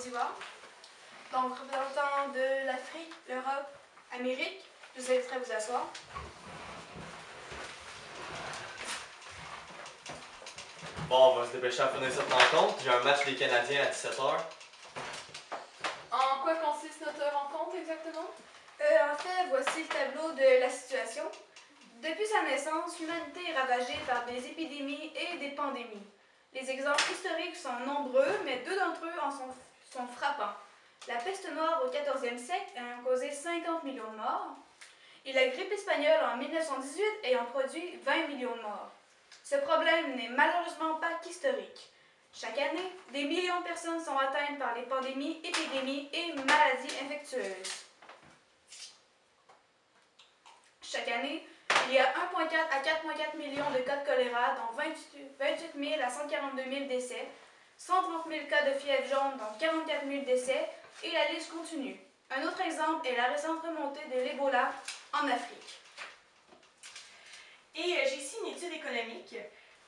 Côte d'Ivoire. Donc, représentant de l'Afrique, l'Europe, Amérique, je vous inviterai à vous asseoir. Bon, on va se dépêcher à finir cette rencontre. J'ai un match des Canadiens à 17h. En quoi consiste notre rencontre exactement? En fait, voici le tableau de la situation. Depuis sa naissance, l'humanité est ravagée par des épidémies et des pandémies. Les exemples historiques sont nombreux, mais deux d'entre eux sont frappants. La peste noire au 14e siècle ayant causé 50 millions de morts, et la grippe espagnole en 1918 ayant produit 20 millions de morts. Ce problème n'est malheureusement pas qu'historique. Chaque année, des millions de personnes sont atteintes par les pandémies, épidémies et maladies infectieuses. Chaque année, il y a 1,4 à 4,4 millions de cas de choléra, dont 28 000 à 142 000 décès, 130 000 cas de fièvre jaune, dont 44 000 décès, et la liste continue. Un autre exemple est la récente remontée de l'Ebola en Afrique. Et j'ai ici une étude économique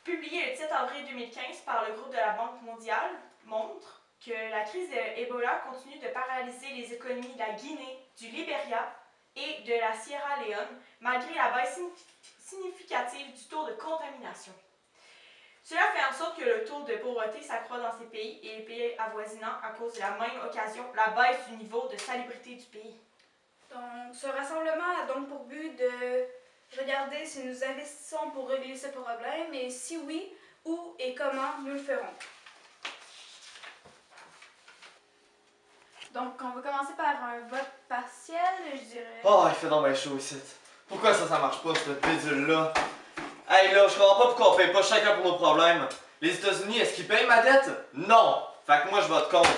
publiée le 7 avril 2015 par le groupe de la Banque mondiale montre que la crise de Ebola continue de paralyser les économies de la Guinée, du Libéria et de la Sierra Leone, malgré la baisse significative du taux de contamination. Cela fait en sorte que le taux de pauvreté s'accroît dans ces pays et les pays avoisinants à cause de la même occasion, la baisse du niveau de salubrité du pays. Donc, ce rassemblement a donc pour but de regarder si nous investissons pour régler ce problème et si oui, où et comment nous le ferons. Donc, on va commencer par un vote partiel, je dirais. Oh, il fait donc bien chaud ici. Pourquoi ça marche pas, cette pédule-là? Hey là, je comprends pas pourquoi on paye pas chacun pour nos problèmes. Les États-Unis, est-ce qu'ils payent ma dette? Non! Fait que moi, je vote contre.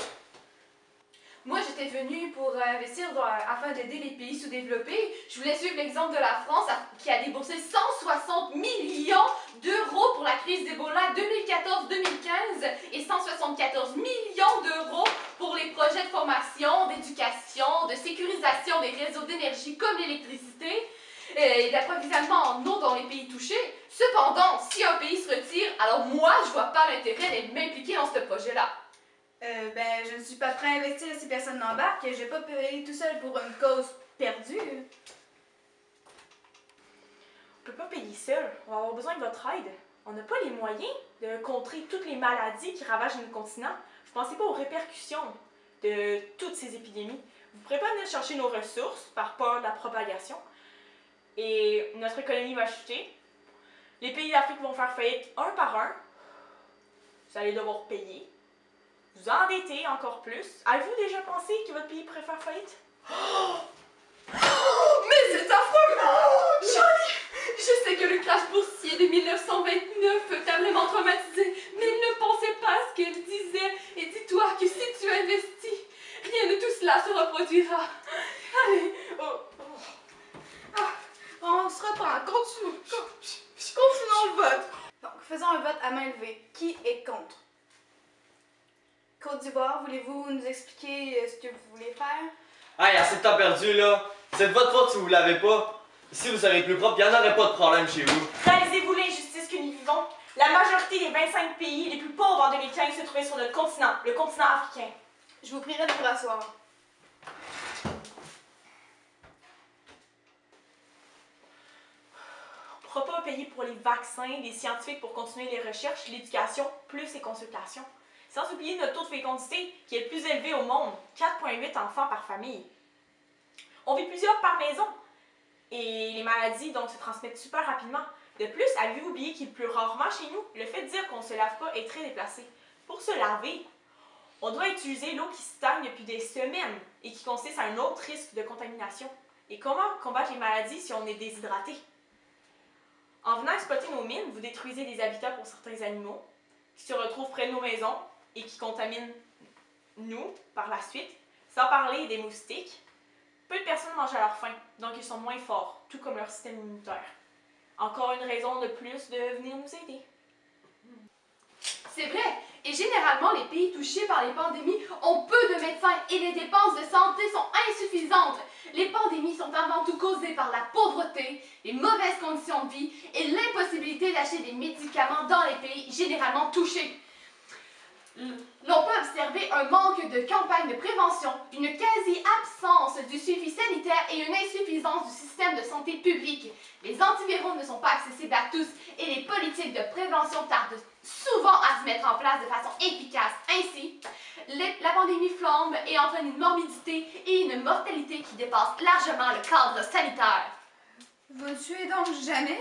Moi, j'étais venue pour investir afin d'aider les pays sous-développés. Je voulais suivre l'exemple de la France qui a déboursé 160 millions d'euros pour la crise d'Ebola 2014-2015 et 174 millions d'euros pour les projets de formation, d'éducation, de sécurisation des réseaux d'énergie comme l'électricité et d'approvisionnement en eau dans les pays touchés. Cependant, si un pays se retire, alors moi, je vois pas l'intérêt de m'impliquer dans ce projet-là. Je ne suis pas prêt à investir si personne n'embarque. Je vais pas payer tout seul pour une cause perdue. On peut pas payer seul, on va avoir besoin de votre aide. On n'a pas les moyens de contrer toutes les maladies qui ravagent notre continent. Vous pensez pas aux répercussions de toutes ces épidémies. Vous ne pourrez pas venir chercher nos ressources par peur de la propagation. Et notre économie va chuter. Les pays d'Afrique vont faire faillite un par un. Vous allez devoir payer. Vous endetter encore plus. Avez-vous déjà pensé que votre pays pourrait faire faillite? Mais c'est affreux! Je sais que le crash boursier de 1929 t'a vraiment traumatisé, mais il ne pensait pas à ce qu'elle disait. Et dis-toi que si tu investis, rien de tout cela se reproduira. Allez, On se reprend. Continuons le vote. Donc, faisons un vote à main levée. Qui est contre? Côte d'Ivoire, voulez-vous nous expliquer ce que vous voulez faire? Hey, assez de temps perdu là. C'est de votre faute si vous l'avez pas. Si vous serez plus propre, il n'y en aurait pas de problème chez vous. Réalisez-vous l'injustice que nous vivons? La majorité des 25 pays les plus pauvres en 2015 se trouvaient sur notre continent, le continent africain. Je vous prierai de vous rasseoir. On ne pourra pas payer pour les vaccins, les scientifiques pour continuer les recherches, l'éducation, plus les consultations. Sans oublier notre taux de fécondité qui est le plus élevé au monde, 4,8 enfants par famille. On vit plusieurs par maison et les maladies donc se transmettent super rapidement. De plus, avez-vous oublié qu'il pleut rarement chez nous? Le fait de dire qu'on ne se lave pas est très déplacé. Pour se laver, on doit utiliser l'eau qui stagne depuis des semaines et qui consiste à un autre risque de contamination. Et comment combattre les maladies si on est déshydraté? En venant exploiter nos mines, vous détruisez des habitats pour certains animaux qui se retrouvent près de nos maisons et qui contaminent nous par la suite, sans parler des moustiques. Peu de personnes mangent à leur faim, donc ils sont moins forts, tout comme leur système immunitaire. Encore une raison de plus de venir nous aider. c'est vrai. Et généralement, les pays touchés par les pandémies ont peu de médecins et les dépenses de santé sont insuffisantes. Les pandémies sont avant tout causées par la pauvreté, les mauvaises conditions de vie et l'impossibilité d'acheter des médicaments dans les pays généralement touchés. L'on peut observer un manque de campagne de prévention, une quasi-absence du suivi sanitaire et une insuffisance du système de santé publique. Les antiviraux ne sont pas accessibles à tous et les politiques de prévention tardent souvent à se mettre en place de façon efficace. Ainsi, la pandémie flambe et entraîne une morbidité et une mortalité qui dépassent largement le cadre sanitaire. Vous ne suez donc jamais?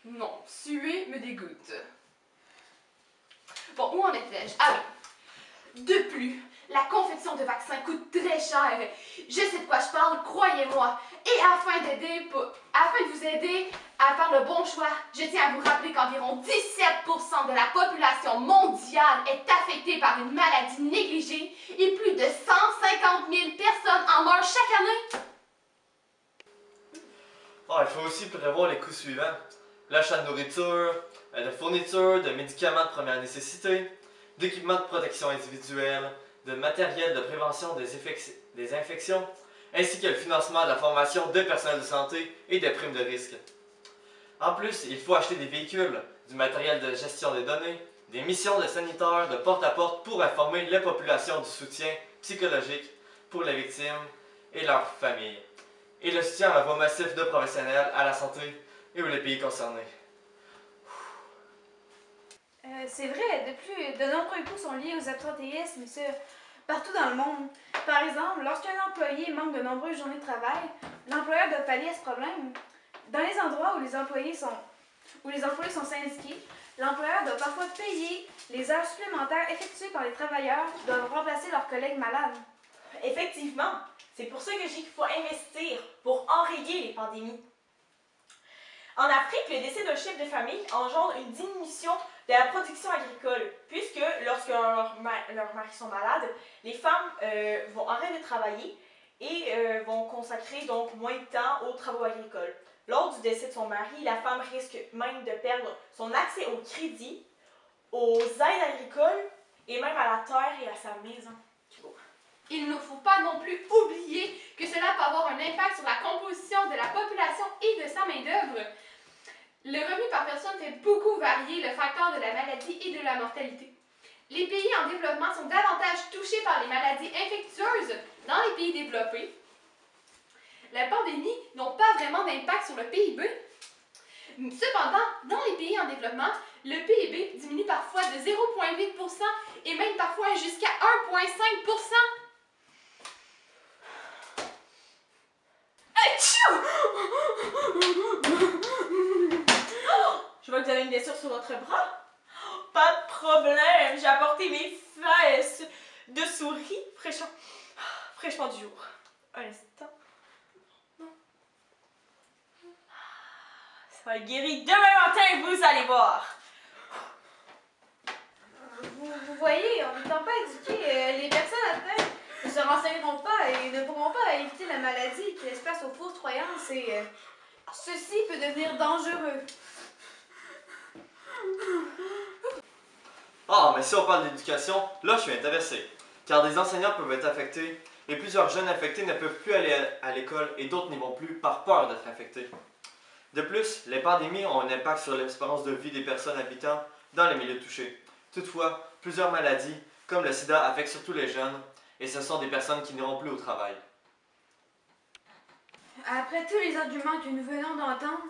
Non, suer me dégoûte. Bon, où en étais-je? Ah oui. De plus, la confection de vaccins coûte très cher. Je sais de quoi je parle, croyez-moi. Et afin de vous aider à faire le bon choix, je tiens à vous rappeler qu'environ 17% de la population mondiale est affectée par une maladie négligée et plus de 150 000 personnes en meurent chaque année. Ah, il faut aussi prévoir les coûts suivants. L'achat de nourriture, de fournitures, de médicaments de première nécessité, d'équipements de protection individuelle, de matériel de prévention des infections, ainsi que le financement de la formation de personnel de santé et des primes de risque. En plus, il faut acheter des véhicules, du matériel de gestion des données, des missions de sanitaires de porte-à-porte pour informer les populations du soutien psychologique pour les victimes et leurs familles, et le soutien à la voie massif de professionnels à la santé et aux les pays concernés. C'est vrai, de nombreux coûts sont liés aux absentéismes, et ce, partout dans le monde. Par exemple, lorsqu'un employé manque de nombreuses journées de travail, l'employeur doit pallier à ce problème. Dans les endroits où les employés sont syndiqués, l'employeur doit parfois payer les heures supplémentaires effectuées par les travailleurs qui doivent remplacer leurs collègues malades. Effectivement, c'est pour ça que j'ai qu'il faut investir pour enrayer les pandémies. En Afrique, le décès d'un chef de famille engendre une diminution de la production agricole, puisque lorsque leurs maris sont malades, les femmes vont arrêter de travailler et vont consacrer donc moins de temps aux travaux agricoles. Lors du décès de son mari, la femme risque même de perdre son accès au crédit, aux aides agricoles et même à la terre et à sa maison. Il ne faut pas non plus oublier que cela peut avoir un impact sur la composition de la population et de sa main-d'œuvre. Le revenu par personne fait beaucoup varier le facteur de la maladie et de la mortalité. Les pays en développement sont davantage touchés par les maladies infectieuses dans les pays développés. La pandémie n'ont pas vraiment d'impact sur le PIB. Cependant, dans les pays en développement, le PIB diminue parfois de 0,8% et même parfois jusqu'à 1,5%. Je vois que vous avez une blessure sur votre bras. Pas de problème, j'ai apporté mes fesses de souris fraîchement du jour. Un instant. Ça va être guéri demain matin, vous allez voir. Vous voyez, en n'étant pas éduqués, les personnes atteintes ne se renseigneront pas et ne pourront pas éviter la maladie qui laisse place aux fausses croyances et ceci peut devenir dangereux. Ah, mais si on parle d'éducation, là je suis intéressé, car des enseignants peuvent être affectés et plusieurs jeunes infectés ne peuvent plus aller à l'école et d'autres n'y vont plus par peur d'être infectés. De plus, les pandémies ont un impact sur l'espérance de vie des personnes habitant dans les milieux touchés. Toutefois, plusieurs maladies, comme le sida, affectent surtout les jeunes et ce sont des personnes qui n'iront plus au travail. Après tous les arguments que nous venons d'entendre,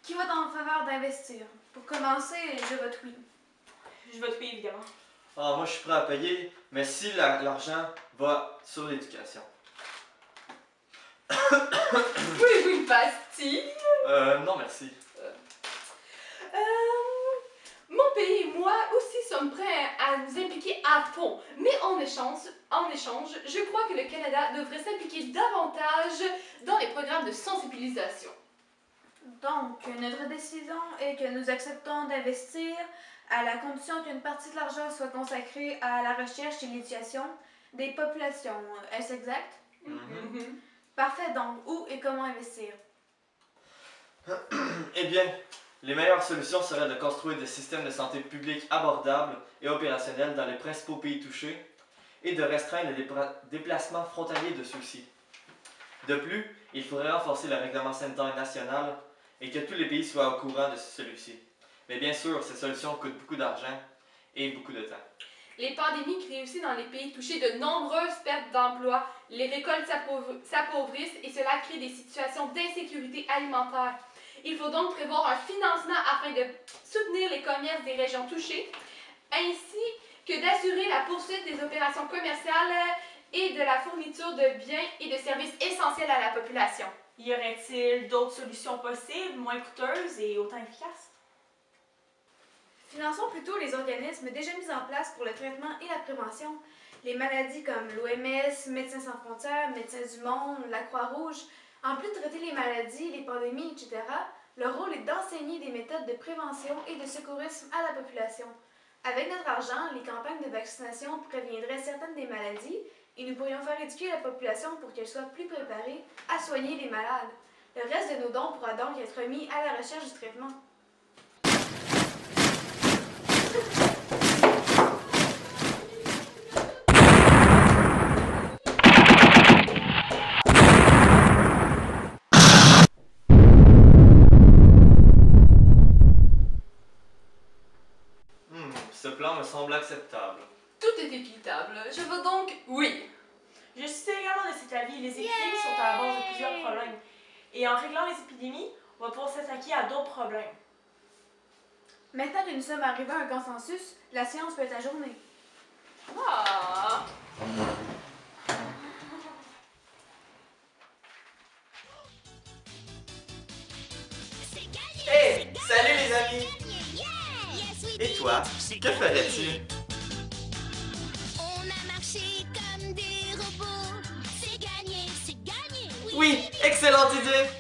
qui vote en faveur d'investir? Pour commencer, je vote oui. Je vote oui, évidemment. Ah, moi je suis prêt à payer, mais si l'argent va sur l'éducation. Voulez-vous une pastille? Non merci. Mon pays et moi aussi sommes prêts à nous impliquer à fond, mais en échange, je crois que le Canada devrait s'impliquer davantage dans les programmes de sensibilisation. Donc, notre décision est que nous acceptons d'investir à la condition qu'une partie de l'argent soit consacrée à la recherche et l'éducation des populations. Est-ce exact? Parfait, donc où et comment investir? Eh bien, les meilleures solutions seraient de construire des systèmes de santé publique abordables et opérationnels dans les principaux pays touchés et de restreindre les déplacements frontaliers de ceux-ci. De plus, il faudrait renforcer le règlement sanitaire national et que tous les pays soient au courant de celui-ci. Mais bien sûr, ces solutions coûtent beaucoup d'argent et beaucoup de temps. Les pandémies créent aussi dans les pays touchés de nombreuses pertes d'emplois, les récoltes s'appauvrissent et cela crée des situations d'insécurité alimentaire. Il faut donc prévoir un financement afin de soutenir les commerces des régions touchées, ainsi que d'assurer la poursuite des opérations commerciales et de la fourniture de biens et de services essentiels à la population. Y aurait-il d'autres solutions possibles, moins coûteuses et autant efficaces? Finançons plutôt les organismes déjà mis en place pour le traitement et la prévention. Les maladies comme l'OMS, Médecins sans frontières, Médecins du monde, la Croix-Rouge. En plus de traiter les maladies, les pandémies, etc., leur rôle est d'enseigner des méthodes de prévention et de secourisme à la population. Avec notre argent, les campagnes de vaccination préviendraient certaines des maladies et nous pourrions faire éduquer la population pour qu'elle soit plus préparée à soigner les malades. Le reste de nos dons pourra donc être remis à la recherche du traitement. Ce plan me semble acceptable. Tout est équitable. Je veux donc oui. Je suis également de cet avis. Les épidémies sont à la base de plusieurs problèmes. Et en réglant les épidémies, on va pouvoir s'attaquer à d'autres problèmes. Maintenant que nous sommes arrivés à un consensus, la science peut être ajournée. Ah. Hey! Salut les amis! Et toi, que ferais-tu? On a marché comme des robots. C'est gagné, c'est gagné. Oui, excellente idée!